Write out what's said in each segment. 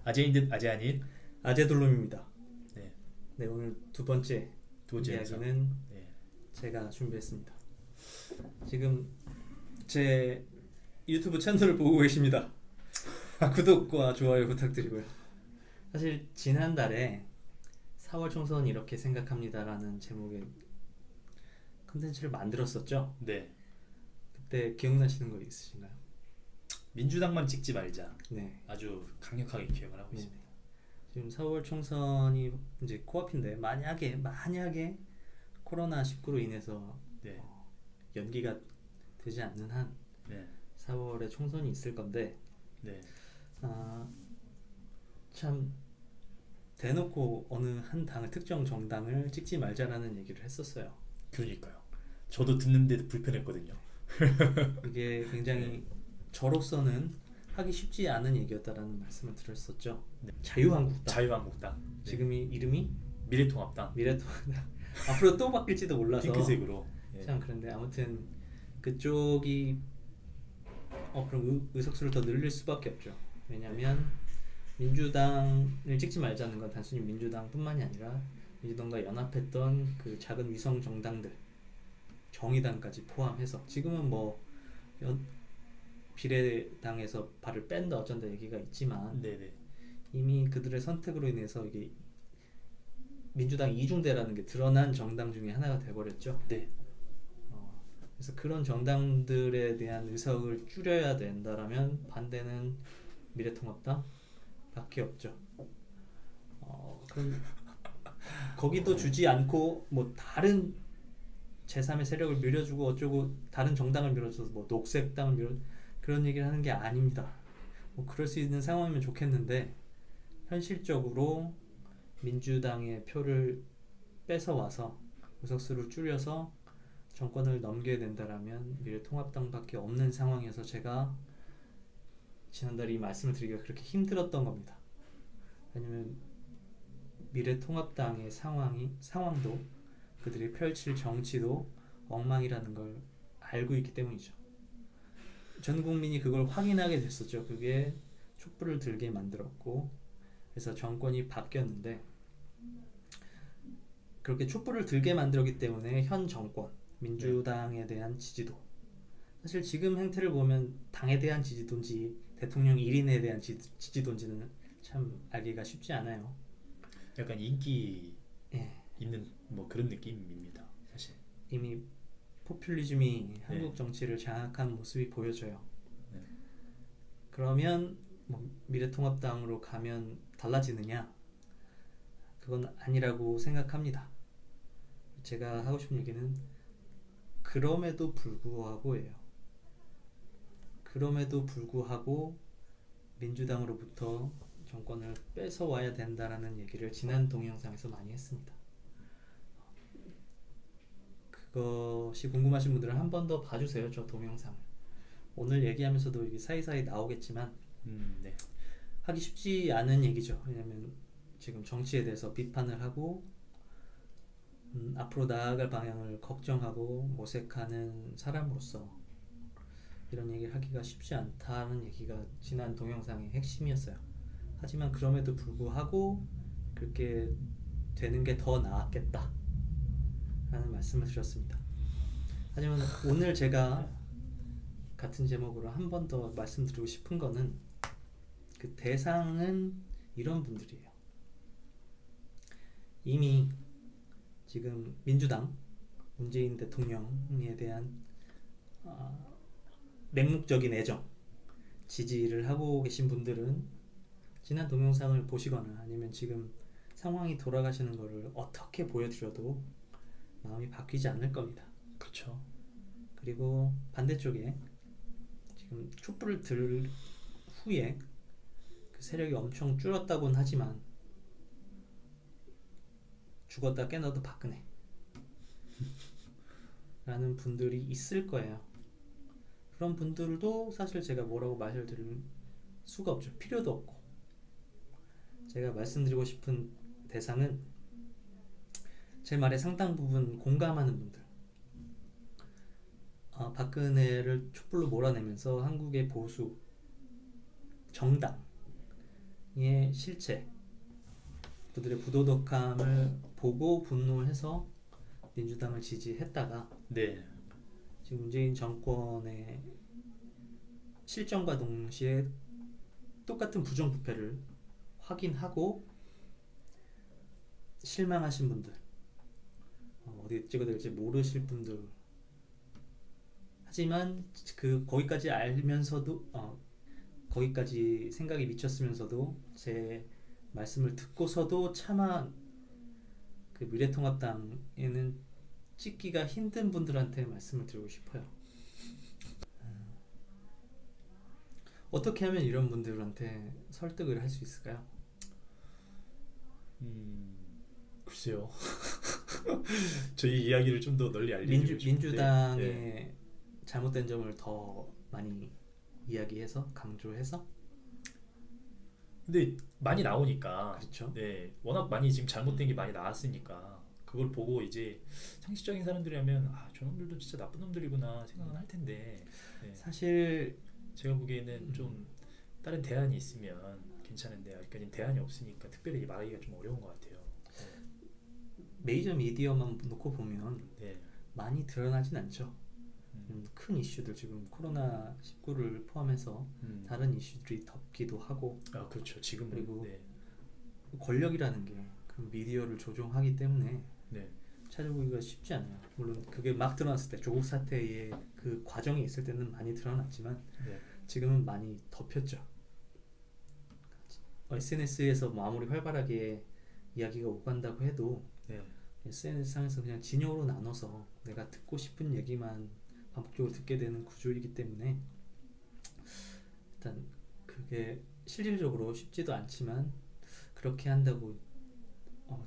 아재인 듯 아재 아닌. 아재돌롬입니다. 네, 네, 오늘 두 번째 영상. 이야기는 네. 제가 준비했습니다. 지금 제 유튜브 채널을 보고 계십니다. 구독과 좋아요 부탁드리고요. 사실 지난달에 4월 총선 이렇게 생각합니다라는 제목의 컨텐츠를 만들었었죠. 네. 그때 기억나시는 거 있으신가요? 민주당만 찍지 말자. 네. 아주 강력하게 기억을 하고 네. 있습니다. 지금 4월 총선이 이제 코앞인데 만약에 코로나19로 인해서 네. 연기가 되지 않는 한 네. 4월에 총선이 있을 건데 네. 참 대놓고 어느 한 당을 특정 정당을 찍지 말자라는 얘기를 했었어요. 그러니까요. 저도 듣는데도 불편했거든요. 이게 굉장히 저로서는 하기 쉽지 않은 얘기였다라는 말씀을 드렸었죠. 네. 자유한국당. 자유한국당. 네. 지금 이름이 미래통합당. 미래통합당. 앞으로 또 바뀔지도 몰라서 핑크색으로. 네. 참 그런데 아무튼 그쪽이 그럼 의석수를 더 늘릴 수밖에 없죠. 왜냐하면 민주당을 찍지 말자는 건 단순히 민주당뿐만이 아니라 민주당과 연합했던 그 작은 위성 정당들, 정의당까지 포함해서 지금은 비례당에서 발을 뺀다 어쩐다 얘기가 있지만 네네. 이미 그들의 선택으로 인해서 이게 민주당 이중대라는 게 드러난 정당 중에 하나가 돼버렸죠. 네. 그래서 그런 정당들에 대한 의석을 줄여야 된다라면 반대는 미래통합당 밖에 없죠. 그럼 거기도 주지 않고 다른 제3의 세력을 밀어주고 어쩌고 다른 정당을 밀어줘서 녹색당을 그런 얘기를 하는 게 아닙니다. 그럴 수 있는 상황이면 좋겠는데 현실적으로 민주당의 표를 뺏어와서 의석수를 줄여서 정권을 넘겨야 된다라면 미래통합당밖에 없는 상황이어서 제가 지난달에 이 말씀을 드리기가 그렇게 힘들었던 겁니다. 왜냐면 미래통합당의 상황도 그들이 펼칠 정치도 엉망이라는 걸 알고 있기 때문이죠. 전 국민이 그걸 확인하게 됐었죠. 그게 촛불을 들게 만들었고 그래서 정권이 바뀌었는데 그렇게 촛불을 들게 만들었기 때문에 현 정권 민주당에 대한 지지도 사실 지금 행태를 보면 당에 대한 지지도인지 대통령 1인에 대한 지지도인지는 참 알기가 쉽지 않아요. 약간 인기 예. 있는 그런 느낌입니다. 사실 이미 포퓰리즘이 한국 정치를 장악한 모습이 보여져요. 네. 그러면 미래통합당으로 가면 달라지느냐? 그건 아니라고 생각합니다. 제가 하고 싶은 얘기는 그럼에도 불구하고예요. 그럼에도 불구하고 민주당으로부터 정권을 뺏어와야 된다라는 얘기를 지난 동영상에서 많이 했습니다. 그것이 궁금하신 분들은 한 번 더 봐주세요. 저 동영상을. 오늘 얘기하면서도 이게 사이사이 나오겠지만 네. 하기 쉽지 않은 얘기죠. 왜냐면 지금 정치에 대해서 비판을 하고 앞으로 나아갈 방향을 걱정하고 모색하는 사람으로서 이런 얘기를 하기가 쉽지 않다는 얘기가 지난 동영상의 핵심이었어요. 하지만 그럼에도 불구하고 그렇게 되는 게 더 나았겠다 라는 말씀을 드렸습니다. 하지만 오늘 제가 같은 제목으로 한 번 더 말씀드리고 싶은 거는 그 대상은 이런 분들이에요. 이미 지금 민주당 문재인 대통령에 대한 맹목적인 애정 지지를 하고 계신 분들은 지난 동영상을 보시거나 아니면 지금 상황이 돌아가시는 것을 어떻게 보여드려도 마음이 바뀌지 않을 겁니다. 그렇죠. 그리고 반대쪽에 지금 촛불을 들 후에 그 세력이 엄청 줄었다고는 하지만 죽었다 깨어나도 박근혜 라는 분들이 있을 거예요. 그런 분들도 사실 제가 뭐라고 말을 드릴 수가 없죠. 필요도 없고. 제가 말씀드리고 싶은 대상은 제 말에 상당 부분 공감하는 분들. 박근혜를 촛불로 몰아내면서 한국의 보수 정당 실체, 그들의 부도덕함을 보고 분노해서 민주당을 지지했다가 네. 지금 문재인 정권의 실정과 동시에 똑같은 부정부패를 확인하고 실망하신 분들, 어디 찍어댈지 모르실 분들, 하지만 거기까지 알면서도 거기까지 생각이 미쳤으면서도 제 말씀을 듣고서도 차마 그 미래통합당에는 찍기가 힘든 분들한테 말씀을 드리고 싶어요. 어떻게 하면 이런 분들한테 설득을 할 수 있을까요? 글쎄요. 저희 이야기를 좀 더 널리 알리고 싶은데. 민주당의 네. 잘못된 점을 더 많이 이야기해서 강조해서. 근데 많이 나오니까. 그렇죠. 네. 워낙 많이 지금 잘못된 게 많이 나왔으니까 그걸 보고 이제 상식적인 사람들이라면 저놈들도 진짜 나쁜 놈들이구나 생각은 할 텐데. 네. 사실 제가 보기에는 좀 다른 대안이 있으면 괜찮은데 아직까지는 대안이 없으니까 특별히 말하기가 좀 어려운 것 같아요. 메이저 미디어만 놓고 보면 네. 많이 드러나진 않죠. 음. 큰 이슈들, 지금 코로나19를 포함해서 다른 이슈들이 덮기도 하고, 그렇죠. 지금 그리고 네. 권력이라는 게 그 미디어를 조종하기 때문에 네. 찾아보기가 쉽지 않아요. 물론 그게 막 드러났을 때, 조국 사태의 그 과정이 있을 때는 많이 드러났지만 네. 지금은 많이 덮였죠. SNS에서 뭐 아무리 활발하게 이야기가 오간다고 해도 네. SNS상에서 그냥 진영으로 나눠서 내가 듣고 싶은 얘기만 반복적으로 듣게 되는 구조이기 때문에 일단 그게 실질적으로 쉽지도 않지만, 그렇게 한다고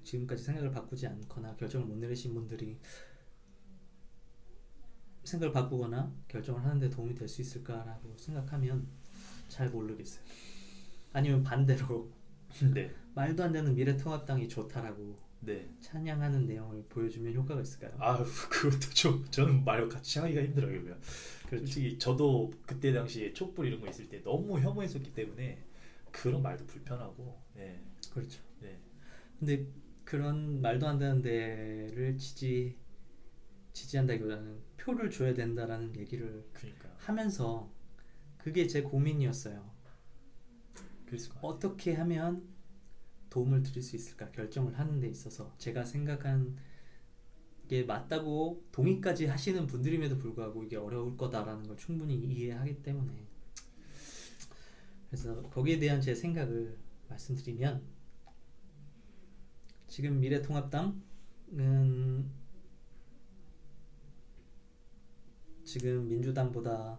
지금까지 생각을 바꾸지 않거나 결정을 못 내리신 분들이 생각을 바꾸거나 결정을 하는데 도움이 될 수 있을까라고 생각하면 잘 모르겠어요. 아니면 반대로 네. 말도 안 되는 미래통합당이 좋다라고 네. 찬양하는 내용을 보여주면 효과가 있을까요? 그것도 저는 말 같이 하기가 힘들어요. 그러면. 그렇죠. 솔직히 저도 그때 당시에 촛불 이런 거 있을 때 너무 혐오했었기 때문에 그런 말도 불편하고. 네. 그렇죠. 네. 근데 그런 말도 안 되는 데를 지지한다기보다는 표를 줘야 된다라는 얘기를 그러니까. 하면서, 그게 제 고민이었어요. 그랬을 것 같아요. 어떻게 하면 도움을 드릴 수 있을까, 결정을 하는 데 있어서. 제가 생각한 게 맞다고 동의까지 하시는 분들임에도 불구하고 이게 어려울 거다라는 걸 충분히 이해하기 때문에, 그래서 거기에 대한 제 생각을 말씀드리면, 지금 미래통합당은 지금 민주당보다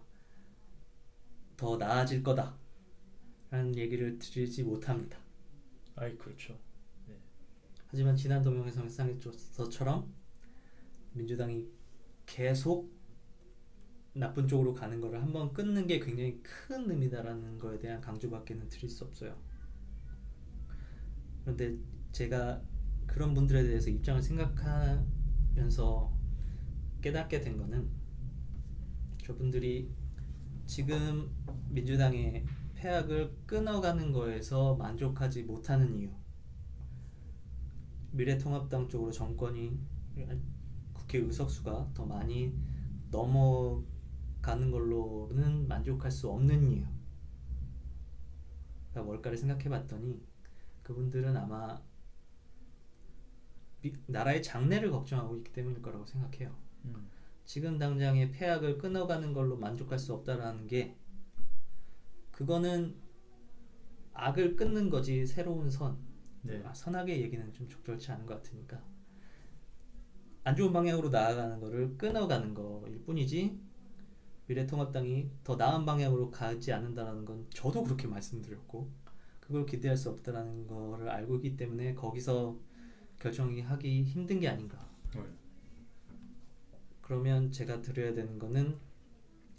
더 나아질 거다 라는 얘기를 드리지 못합니다. 그렇죠. 네. 하지만 지난 동영상에서처럼 민주당이 계속 나쁜 쪽으로 가는 거를 한번 끊는 게 굉장히 큰 의미다라는 거에 대한 강조밖에는 드릴 수 없어요. 그런데 제가 그런 분들에 대해서 입장을 생각하면서 깨닫게 된 거는, 저분들이 지금 민주당의 폐악을 끊어가는 거에서 만족하지 못하는 이유, 미래통합당 쪽으로 정권이, 국회 의석수가 더 많이 넘어가는 걸로는 만족할 수 없는 이유가 뭘까를 생각해 봤더니, 그분들은 아마 나라의 장래를 걱정하고 있기 때문일 거라고 생각해요. 지금 당장의 폐악을 끊어가는 걸로 만족할 수 없다라는 게, 그거는 악을 끊는 거지 새로운 선, 네. 선악의 얘기는 좀 적절치 않은 것 같으니까 안 좋은 방향으로 나아가는 거를 끊어가는 거일 뿐이지, 미래통합당이 더 나은 방향으로 가지 않는다는 건 저도 그렇게 말씀드렸고, 그걸 기대할 수 없다는 거를 알고 있기 때문에 거기서 결정이 하기 힘든 게 아닌가. 그러면 제가 드려야 되는 거는,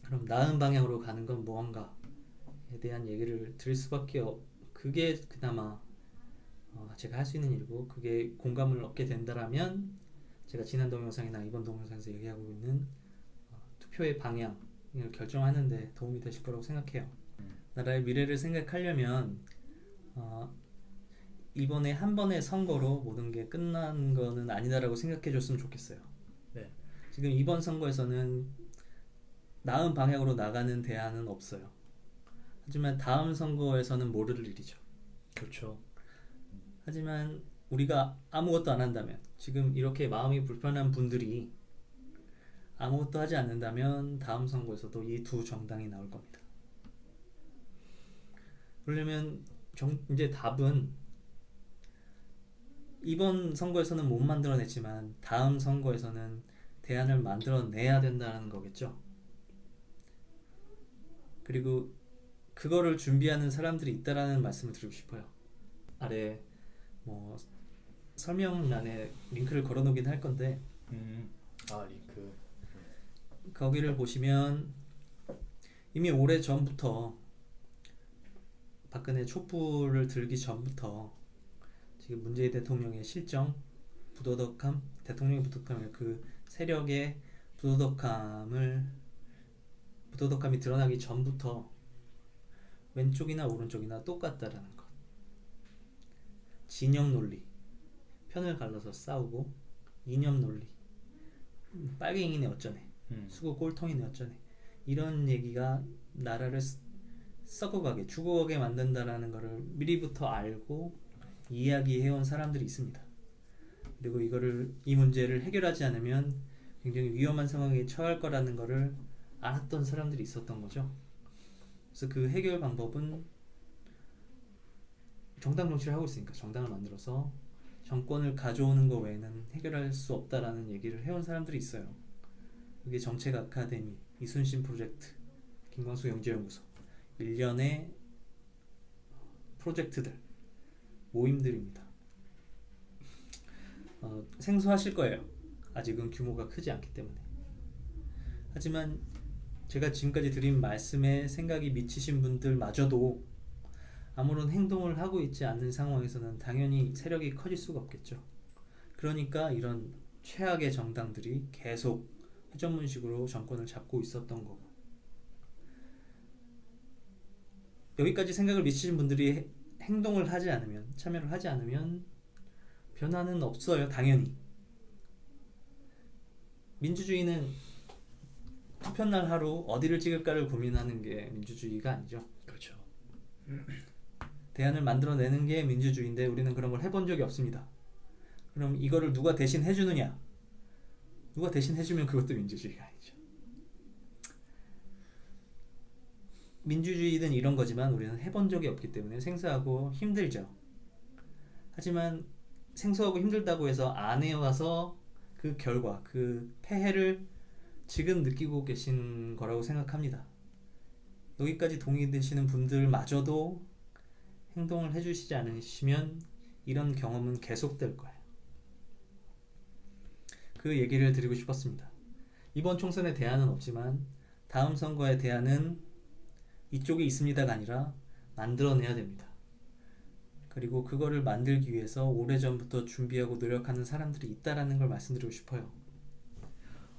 그럼 나은 방향으로 가는 건 무언가에 대한 얘기를 드릴 수밖에 그게 그나마 제가 할 수 있는 일이고, 그게 공감을 얻게 된다라면 제가 지난 동영상이나 이번 동영상에서 얘기하고 있는 투표의 방향을 결정하는 데 도움이 되실 거라고 생각해요. 나라의 미래를 생각하려면 이번에 한 번의 선거로 모든 게 끝난 거는 아니다라고 생각해 줬으면 좋겠어요. 네. 지금 이번 선거에서는 나은 방향으로 나가는 대안은 없어요. 하지만 다음 선거에서는 모를 일이죠. 그렇죠. 하지만 우리가 아무것도 안 한다면, 지금 이렇게 마음이 불편한 분들이 아무것도 하지 않는다면 다음 선거에서도 이 두 정당이 나올 겁니다. 그러려면 이제 답은 이번 선거에서는 못 만들어냈지만 다음 선거에서는 대안을 만들어내야 된다는 거겠죠. 그리고 그거를 준비하는 사람들이 있다라는 말씀을 드리고 싶어요. 아래 뭐 설명란에 링크를 걸어놓긴 할 건데 링크. 거기를 보시면 이미 오래 전부터, 박근혜 촛불을 들기 전부터 지금 문재인 대통령의 실정, 부도덕함, 대통령의 부도덕함을, 그 세력의 부도덕함이 드러나기 전부터 왼쪽이나 오른쪽이나 똑같다라는 것. 진영 논리, 편을 갈라서 싸우고, 이념 논리, 빨갱이네 어쩌네, 수구 꼴통이네 어쩌네, 이런 얘기가 나라를 썩어가게, 죽어가게 만든다라는 것을 미리부터 알고 이야기해온 사람들이 있습니다. 그리고 이 문제를 해결하지 않으면 굉장히 위험한 상황에 처할 거라는 것을 알았던 사람들이 있었던 거죠. 그래서 그 해결 방법은 정당 정치를 하고 있으니까 정당을 만들어서 정권을 가져오는 것 외에는 해결할 수 없다라는 얘기를 해온 사람들이 있어요. 그게 정책 아카데미, 이순신 프로젝트, 김광수 영재연구소, 일련의 프로젝트들, 모임들입니다. 생소하실 거예요. 아직은 규모가 크지 않기 때문에. 하지만 제가 지금까지 드린 말씀에 생각이 미치신 분들마저도 아무런 행동을 하고 있지 않는 상황에서는 당연히 세력이 커질 수가 없겠죠. 그러니까 이런 최악의 정당들이 계속 회전문식으로 정권을 잡고 있었던 거고, 여기까지 생각을 미치신 분들이 행동을 하지 않으면, 참여를 하지 않으면 변화는 없어요. 당연히 민주주의는 투표날 하루 어디를 찍을까를 고민하는 게 민주주의가 아니죠. 그렇죠. 대안을 만들어내는 게 민주주의인데 우리는 그런 걸 해본 적이 없습니다. 그럼 이거를 누가 대신 해주느냐? 누가 대신 해주면 그것도 민주주의가 아니죠. 민주주의는 이런 거지만 우리는 해본 적이 없기 때문에 생소하고 힘들죠. 하지만 생소하고 힘들다고 해서 안 해와서 그 결과, 그 폐해를 지금 느끼고 계신 거라고 생각합니다. 여기까지 동의되시는 분들마저도 행동을 해주시지 않으시면 이런 경험은 계속될 거예요. 그 얘기를 드리고 싶었습니다. 이번 총선에 대안은 없지만 다음 선거에 대안은 이쪽에 있습니다가 아니라 만들어내야 됩니다. 그리고 그거를 만들기 위해서 오래전부터 준비하고 노력하는 사람들이 있다라는 걸 말씀드리고 싶어요.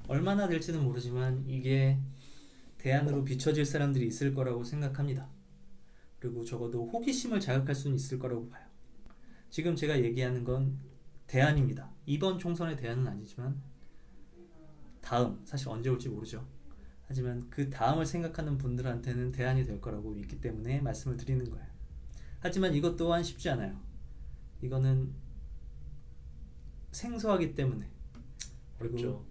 얼마나 될지는 모르지만 이게 대안으로 비춰질 사람들이 있을 거라고 생각합니다. 그리고 적어도 호기심을 자극할 수는 있을 거라고 봐요. 지금 제가 얘기하는 건 대안입니다. 이번 총선의 대안은 아니지만 다음, 사실 언제 올지 모르죠. 하지만 그 다음을 생각하는 분들한테는 대안이 될 거라고 믿기 때문에 말씀을 드리는 거예요. 하지만 이것 또한 쉽지 않아요. 이거는 생소하기 때문에, 어렵죠.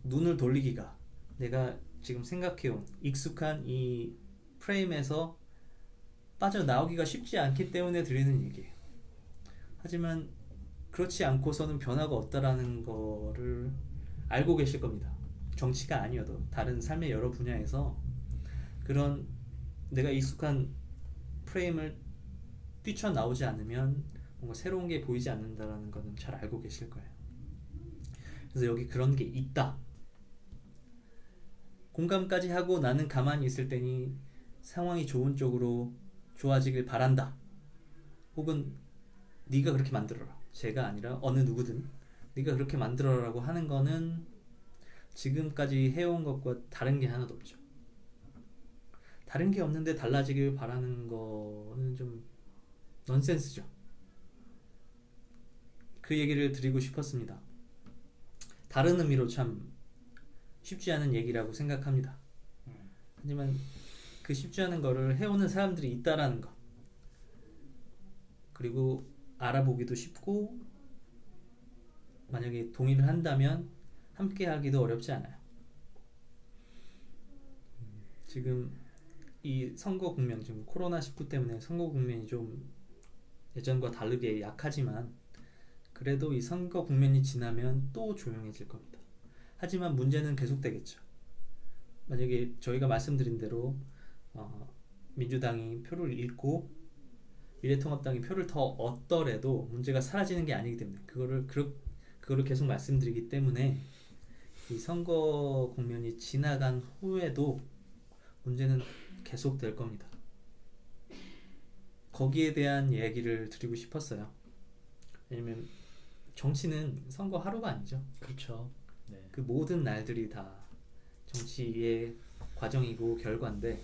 눈을 돌리기가, 내가 지금 생각해온 익숙한 이 프레임에서 빠져나오기가 쉽지 않기 때문에 드리는 얘기예요. 하지만 그렇지 않고서는 변화가 없다라는 거를 알고 계실 겁니다. 정치가 아니어도 다른 삶의 여러 분야에서 그런 내가 익숙한 프레임을 뛰쳐나오지 않으면 뭔가 새로운 게 보이지 않는다라는 거는 잘 알고 계실 거예요. 그래서 여기 그런 게 있다. 공감까지 하고 나는 가만히 있을 때니 상황이 좋은 쪽으로 좋아지길 바란다. 혹은 네가 그렇게 만들어라. 제가 아니라 어느 누구든 네가 그렇게 만들어라고 하는 거는 지금까지 해온 것과 다른 게 하나도 없죠. 다른 게 없는데 달라지길 바라는 거는 좀 넌센스죠. 그 얘기를 드리고 싶었습니다. 다른 의미로 참 쉽지 않은 얘기라고 생각합니다. 하지만 그 쉽지 않은 거를 해오는 사람들이 있다라는 것, 그리고 알아보기도 쉽고 만약에 동의를 한다면 함께 하기도 어렵지 않아요. 지금 이 선거 국면, 지금 코로나19 때문에 선거 국면이 좀 예전과 다르게 약하지만 그래도 이 선거 국면이 지나면 또 조용해질 겁니다. 하지만 문제는 계속되겠죠. 만약에 저희가 말씀드린 대로 민주당이 표를 잃고 미래통합당이 표를 더 얻더라도 문제가 사라지는 게 아니기 때문에 그거를 계속 말씀드리기 때문에 이 선거 국면이 지나간 후에도 문제는 계속될 겁니다. 거기에 대한 얘기를 드리고 싶었어요. 왜냐면 정치는 선거 하루가 아니죠. 그렇죠. 네. 그 모든 날들이 다 정치의 과정이고 결과인데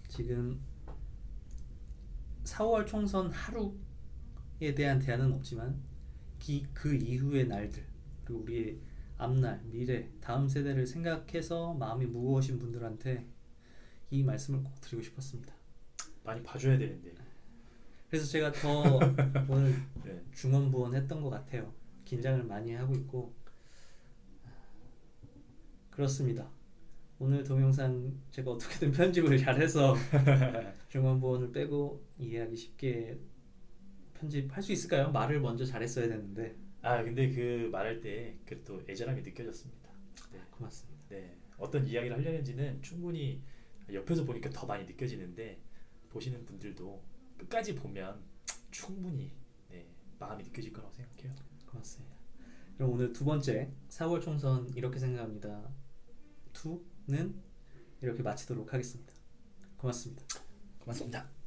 지금 4월 총선 하루에 대한 대안은 없지만 그 이후의 날들, 그리고 우리의 앞날, 미래, 다음 세대를 생각해서 마음이 무거우신 분들한테 이 말씀을 꼭 드리고 싶었습니다. 많이 봐줘야 되는데. 그래서 제가 더 오늘 네. 중언부언했던 것 같아요. 긴장을 많이 하고 있고 그렇습니다. 오늘 동영상 제가 어떻게든 편집을 잘해서 중언부언을 빼고 이해하기 쉽게 편집할 수 있을까요? 말을 먼저 잘했어야 됐는데. 근데 그 말할 때 그 또 애절함이 느껴졌습니다. 네. 고맙습니다. 네. 어떤 이야기를 하려는지는 충분히 옆에서 보니까 더 많이 느껴지는데 보시는 분들도 끝까지 보면 충분히 마음이 느껴질 거라고 생각해요. 고맙습니다. 그럼 오늘 두 번째 4월 총선 이렇게 생각합니다 2는 이렇게 마치도록 하겠습니다. 고맙습니다. 고맙습니다.